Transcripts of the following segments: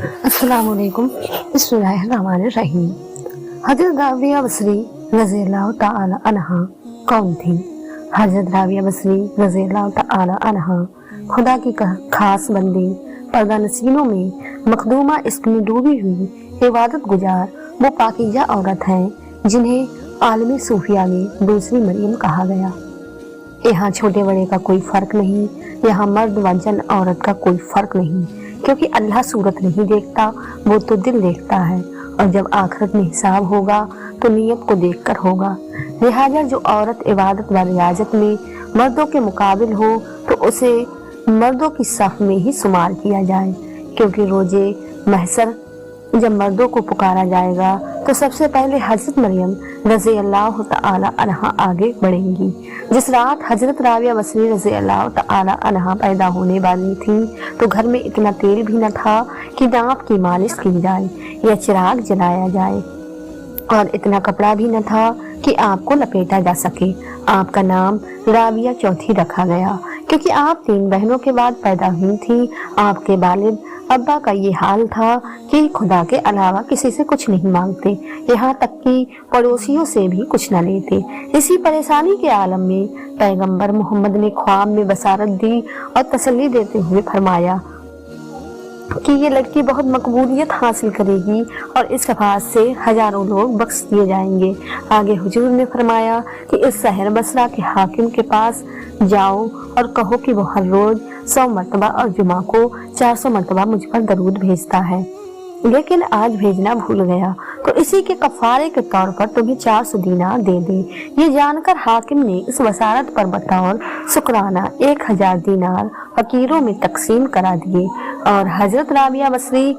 अस्सलाम वालेकुम। बिस्मिल्लाहिर्रहमानिर्रहीम। हजरत राबिया बसरी रज़ी अल्लाह तआला अन्हा कौन थी? हजरत राबिया बसरी रज़ी अल्लाह तआला अन्हा खुदा की खास बंदी, पर्दा नसीनों में मखदूमा इश्क में डूबी हुई इबादत गुजार वो पाकीज़ा औरत है जिन्हें आलमी सूफिया में दूसरी मरियम कहा गया। यहाँ छोटे बड़े का कोई फर्क नहीं, यहाँ मर्द व जन औरत का कोई फर्क नहीं, क्योंकि अल्लाह सूरत नहीं देखता, वो तो दिल देखता है। और जब आखिरत में हिसाब होगा तो नीयत को देखकर होगा। लिहाजा जो औरत इबादत व रियाजत में मर्दों के मुकाबिल हो तो उसे मर्दों की सफ में ही शुमार किया जाए, क्योंकि रोजे महशर जब मर्दों को पुकारा जाएगा तो सबसे पहले हजरत मरियम रज़ी अल्लाह तआला अन्हा आगे बढ़ेंगी। जिस रात हजरत राबिया बसरी रज़ी अल्लाह तआला अन्हा पैदा होने वाली थी तो घर में इतना तेल भी न था कि दांत की मालिश की जाए या चिराग जलाया जाए, और इतना कपड़ा भी न था कि आपको लपेटा जा सके। आपका नाम राबिया चौथी रखा गया क्योंकि आप 3 बहनों के बाद पैदा हुई थी। आपके वालिद अब्बा का ये हाल था कि खुदा के अलावा किसी से कुछ नहीं मांगते, यहाँ तक कि पड़ोसियों से भी कुछ न लेते। इसी परेशानी के आलम में पैगंबर मोहम्मद ने ख्वाब में बसारत दी और तसल्ली देते हुए फरमाया कि ये लड़की बहुत मकबूलियत हासिल करेगी और इस शफाअत से हजारों लोग बख्श दिए जाएंगे। आगे हुजूर ने फरमाया कि इस शहर बसरा के हाकिम के पास जाओ और कहो कि वो हर रोज 100 मरतबा और जुमा को 400 मरतबा मुझ पर दरूद भेजता है, लेकिन आज भेजना भूल गया, तो इसी के कफारे के तौर पर तुम्हें 400 दीनार दे दे। ये जानकर हाकिम ने इस वसारत पर बतौर शुक्राना 1000 दीनार फकीरों में तकसीम करा दिए और हजरत राबिया बसरी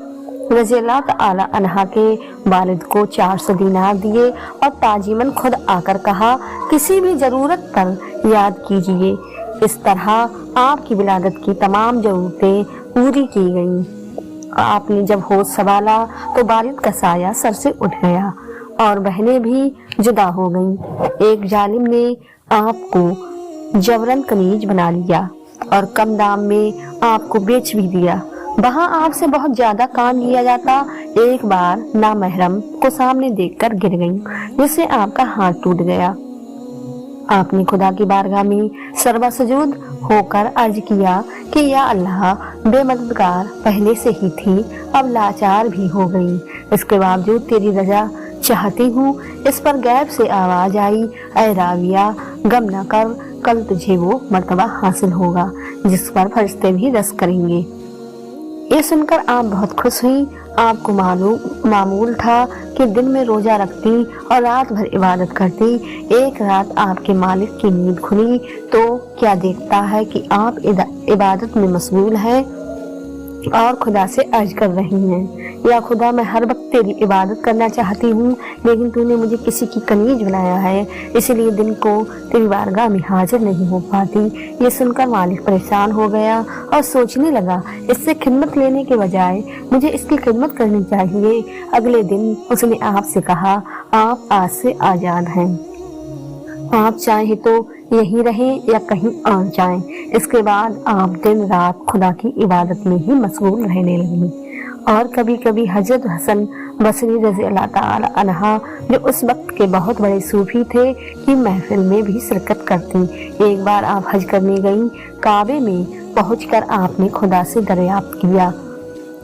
रज़ी अल्लाह तआला अन्हा के वालिद को 400 दीनार दिए और ताजीमन खुद आकर कहा, किसी भी जरूरत पर याद कीजिए। इस तरह आपकी विलादत की तमाम जरूरतें पूरी की गईं। आपने जब होश संभाला तो वालिद का साया सर से उठ गया और बहनें भी जुदा हो गईं। एक जालिम ने आपको जबरन कनीज बना लिया और कम दाम में आपको बेच भी दिया। वहाँ आपसे बहुत ज्यादा काम लिया जाता। एक बार नामहरम को सामने देखकर गिर गईं, जिससे आपका हाथ टूट गया। आपने खुदा की बारगाह में सर्वा सजूद होकर अर्ज किया कि या अल्लाह, बेमददगार पहले से ही थी, अब लाचार भी हो गई। इसके बावजूद तेरी रजा चाहती हूँ। इस पर गैब से आवाज आई, ऐ राबिया, गम न कर, कल तुझे वो मर्तबा हासिल होगा जिस पर फरिश्ते भी रस करेंगे। ये सुनकर आप बहुत खुश हुई। आपको मामूल था कि दिन में रोजा रखती और रात भर इबादत करती। एक रात आपके मालिक की नींद खुली तो क्या देखता है कि आप इबादत में मशगूल हैं और खुदा से अर्ज कर रही हैं, या खुदा, मैं हर वक्त तेरी इबादत करना चाहती हूँ, लेकिन तूने मुझे किसी की कनीज बनाया है, इसलिए दिन को तेरी बारगाह में हाजिर नहीं हो पाती। ये सुनकर मालिक परेशान हो गया और सोचने लगा, इससे खिदमत लेने के बजाय मुझे इसकी खिदमत करनी चाहिए। अगले दिन उसने आपसे कहा, आप आज से आजाद हैं, आप चाहे तो यहीं रहें या कहीं और जाएं। इसके बाद आप दिन रात खुदा की इबादत में ही मशगूल रहने लगी और कभी कभी हजरत हसन बसरी रज़ी अल्लाह तआला अन्हा, जो उस वक्त के बहुत बड़े सूफी थे, की महफिल में भी शिरकत करती। एक बार आप हज करने गईं। काबे में पहुंचकर आपने खुदा से दरियाफ्त किया,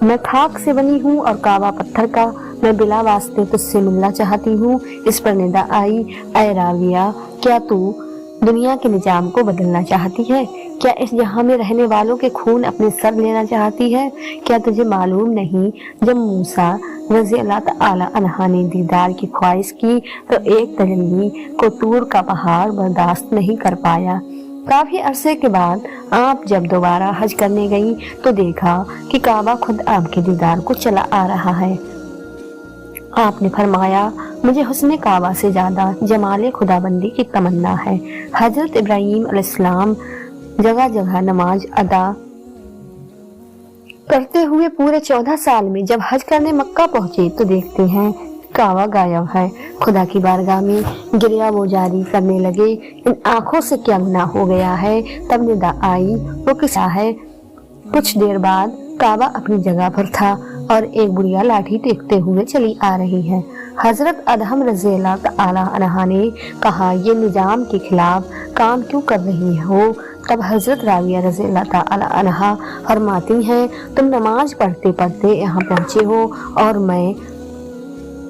मैं खाक से बनी हूँ और काबा पत्थर का, मैं बिला वास्ते तुझसे मिलना चाहती हूँ। इस पर निदा आई, ऐ राबिया, क्या तू दुनिया के निजाम को बदलना चाहती है? क्या इस जहां में रहने वालों के खून अपने सर लेना चाहती है? क्या तुझे मालूम नहीं, जब मूसा रज़ी अल्लाह तआला अन्हा ने दीदार की ख्वाहिश की तो एक तजल्ली को तूर का पहाड़ बर्दाश्त नहीं कर पाया। काफी अरसे के बाद आप जब दोबारा हज करने गई तो देखा कि काबा खुद आपके दीदार को चला आ रहा है। आपने फरमाया, मुझे हुस्ने काबा से ज्यादा जमाले खुदाबंदी की तमन्ना है। हजरत इब्राहीम अलैहिस्सलाम जगह जगह नमाज अदा करते हुए पूरे 14 साल में जब हज करने मक्का पहुंचे तो देखते हैं काबा गायब है। खुदा की बारगाह में गिरिया वो जारी करने लगे, इन आंखों से क्या गुनाह हो गया है? तब निदा आई, वो किसा है? कुछ देर बाद काबा अपनी जगह पर था और एक बुढ़िया लाठी टेकते हुए चली आ रही है। हजरत अदहम रज़ी अल्लाह तआला अन्हा ने कहा, ये निजाम के खिलाफ काम क्यों कर रही हो? तब हजरत राबिया रज़ी अल्लाह तआला अन्हा फरमाती हैं, तुम नमाज पढ़ते पढ़ते यहाँ पहुँचे हो और मैं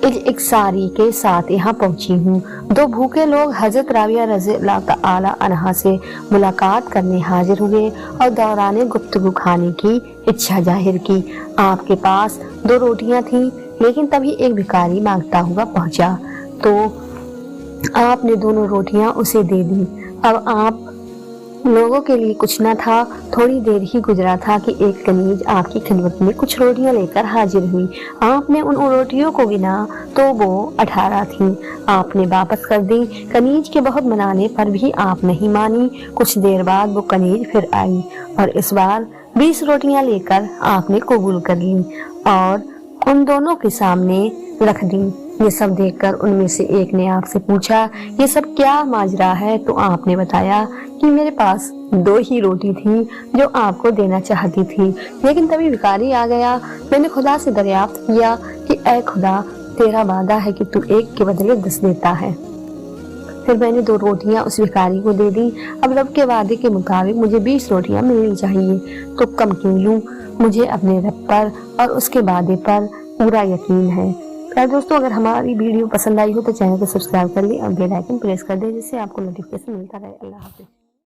इक्सारी के साथ यहाँ पहुंची हूँ। दो भूखे लोग हजरत राबिया रज़ी अल्लाह तआला अन्हा से मुलाकात करने हाजिर हुए और दौरान गुफ्तगू खाने की इच्छा जाहिर की। आपके पास 2 रोटियां थीं, लेकिन तभी एक भिखारी मांगता हुआ पहुंचा तो आपने दोनों रोटियां उसे दे दी। अब आप लोगों के लिए कुछ न था। थोड़ी देर ही गुजरा था कि एक कनीज आपकी खिदमत में कुछ रोटियां लेकर हाजिर हुई। आपने उन रोटियों को गिना तो वो 18 थीं। आपने वापस कर दी। कनीज के बहुत मनाने पर भी आप नहीं मानी। कुछ देर बाद वो कनीज फिर आई और इस बार 20 रोटियां लेकर आपने कबूल कर ली और उन दोनों के सामने रख दी। ये सब देखकर उनमें से एक ने आपसे पूछा, ये सब क्या माजरा है? तो आपने बताया कि मेरे पास 2 ही रोटी थी जो आपको देना चाहती थी, लेकिन तभी भिखारी आ गया। मैंने खुदा से दरियाफ्त किया कि ऐ खुदा, तेरा वादा है कि तू एक के बदले 10 देता है। फिर मैंने 2 रोटियां उस भिखारी को दे दी। अब रब के वादे के मुताबिक मुझे 20 रोटियां मिलनी चाहिए, तो कम क्यों लूं? मुझे अपने रब पर और उसके वादे पर पूरा यकीन है। यार दोस्तों, अगर हमारी वीडियो पसंद आई हो तो चैनल को सब्सक्राइब कर ले और बेल आइकन प्रेस कर दे, जिससे आपको नोटिफिकेशन मिलता रहे। अल्लाह हाफिज़।